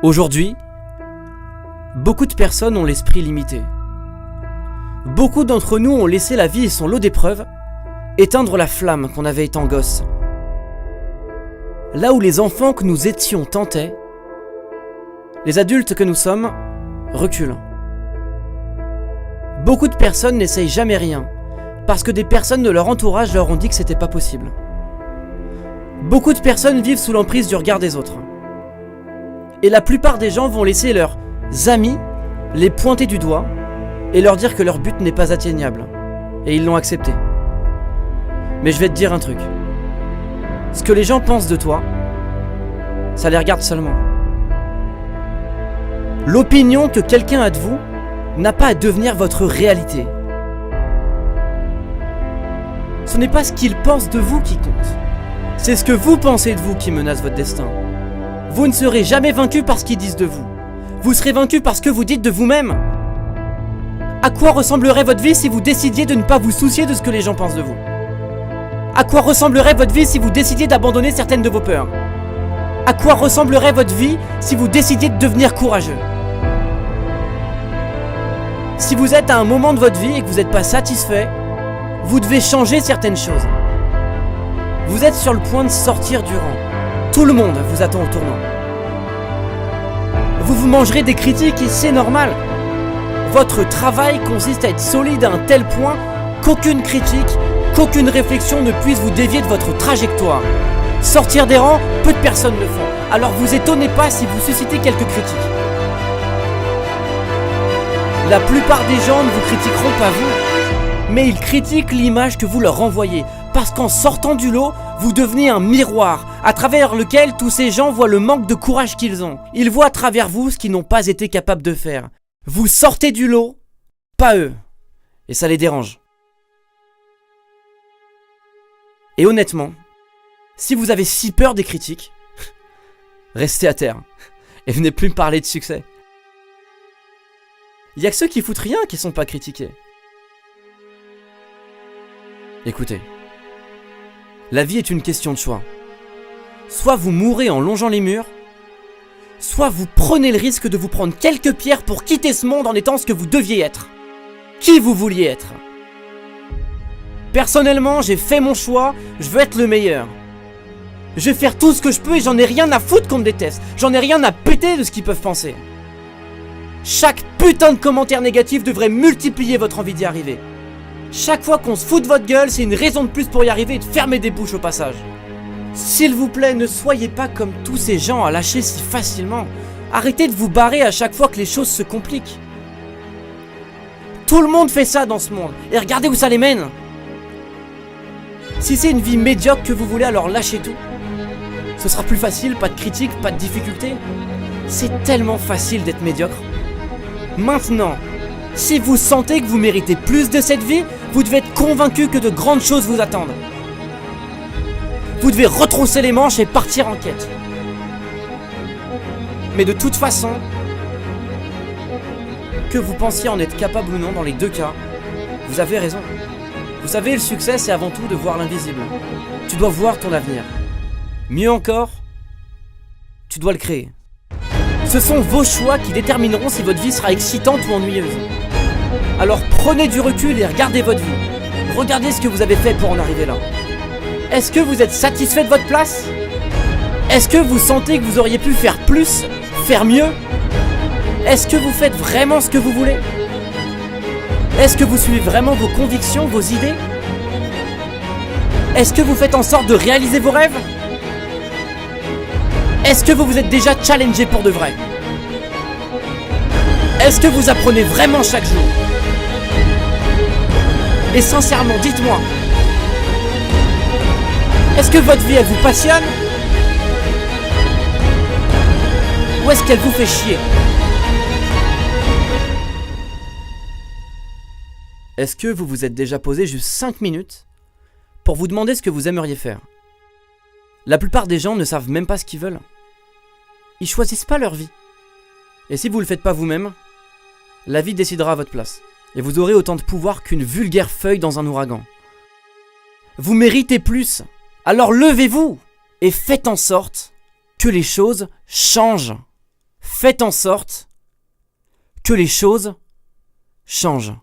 Aujourd'hui, beaucoup de personnes ont l'esprit limité. Beaucoup d'entre nous ont laissé la vie et son lot d'épreuves éteindre la flamme qu'on avait étant gosse. Là où les enfants que nous étions tentaient, les adultes que nous sommes reculent. Beaucoup de personnes n'essayent jamais rien, parce que des personnes de leur entourage leur ont dit que c'était pas possible. Beaucoup de personnes vivent sous l'emprise du regard des autres. Et la plupart des gens vont laisser leurs amis les pointer du doigt et leur dire que leur but n'est pas atteignable. Et ils l'ont accepté. Mais je vais te dire un truc. Ce que les gens pensent de toi, ça les regarde seulement. L'opinion que quelqu'un a de vous n'a pas à devenir votre réalité. Ce n'est pas ce qu'il pense de vous qui compte. C'est ce que vous pensez de vous qui menace votre destin. Vous ne serez jamais vaincu par ce qu'ils disent de vous. Vous serez vaincu par ce que vous dites de vous-même. À quoi ressemblerait votre vie si vous décidiez de ne pas vous soucier de ce que les gens pensent de vous? À quoi ressemblerait votre vie si vous décidiez d'abandonner certaines de vos peurs? À quoi ressemblerait votre vie si vous décidiez de devenir courageux? Si vous êtes à un moment de votre vie et que vous n'êtes pas satisfait, vous devez changer certaines choses. Vous êtes sur le point de sortir du rang. Tout le monde vous attend au tournant. Vous mangerez des critiques et c'est normal. Votre travail consiste à être solide à un tel point qu'aucune critique, qu'aucune réflexion ne puisse vous dévier de votre trajectoire. Sortir des rangs, peu de personnes le font. Alors vous étonnez pas si vous suscitez quelques critiques. La plupart des gens ne vous critiqueront pas vous, mais ils critiquent l'image que vous leur renvoyez. Parce qu'en sortant du lot, vous devenez un miroir à travers lequel tous ces gens voient le manque de courage qu'ils ont. Ils voient à travers vous ce qu'ils n'ont pas été capables de faire. Vous sortez du lot, pas eux. Et ça les dérange. Et honnêtement, si vous avez si peur des critiques, restez à terre et venez plus me parler de succès. Il y a que ceux qui foutent rien qui sont pas critiqués. Écoutez, la vie est une question de choix. Soit vous mourrez en longeant les murs, soit vous prenez le risque de vous prendre quelques pierres pour quitter ce monde en étant ce que vous deviez être. Qui vous vouliez être. Personnellement, j'ai fait mon choix, je veux être le meilleur. Je vais faire tout ce que je peux et j'en ai rien à foutre qu'on me déteste. J'en ai rien à péter de ce qu'ils peuvent penser. Chaque putain de commentaire négatif devrait multiplier votre envie d'y arriver. Chaque fois qu'on se fout de votre gueule, c'est une raison de plus pour y arriver et de fermer des bouches au passage. S'il vous plaît, ne soyez pas comme tous ces gens à lâcher si facilement. Arrêtez de vous barrer à chaque fois que les choses se compliquent. Tout le monde fait ça dans ce monde, et regardez où ça les mène. Si c'est une vie médiocre que vous voulez, alors lâchez tout. Ce sera plus facile, pas de critiques, pas de difficultés. C'est tellement facile d'être médiocre. Maintenant, si vous sentez que vous méritez plus de cette vie, vous devez être convaincu que de grandes choses vous attendent. Vous devez retrousser les manches et partir en quête. Mais de toute façon, que vous pensiez en être capable ou non, dans les deux cas, vous avez raison. Vous savez, le succès, c'est avant tout de voir l'invisible. Tu dois voir ton avenir. Mieux encore, tu dois le créer. Ce sont vos choix qui détermineront si votre vie sera excitante ou ennuyeuse. Alors prenez du recul et regardez votre vie. Regardez ce que vous avez fait pour en arriver là. Est-ce que vous êtes satisfait de votre place? Est-ce que vous sentez que vous auriez pu faire plus, faire mieux? Est-ce que vous faites vraiment ce que vous voulez? Est-ce que vous suivez vraiment vos convictions, vos idées? Est-ce que vous faites en sorte de réaliser vos rêves? Est-ce que vous vous êtes déjà challengé pour de vrai? Est-ce que vous apprenez vraiment chaque jour? Et sincèrement, dites-moi, est-ce que votre vie, elle vous passionne? Ou est-ce qu'elle vous fait chier? Est-ce que vous vous êtes déjà posé juste 5 minutes pour vous demander ce que vous aimeriez faire? La plupart des gens ne savent même pas ce qu'ils veulent. Ils choisissent pas leur vie. Et si vous le faites pas vous-même, la vie décidera à votre place. Et vous aurez autant de pouvoir qu'une vulgaire feuille dans un ouragan. Vous méritez plus. Alors levez-vous et faites en sorte que les choses changent. faites en sorte que les choses changent.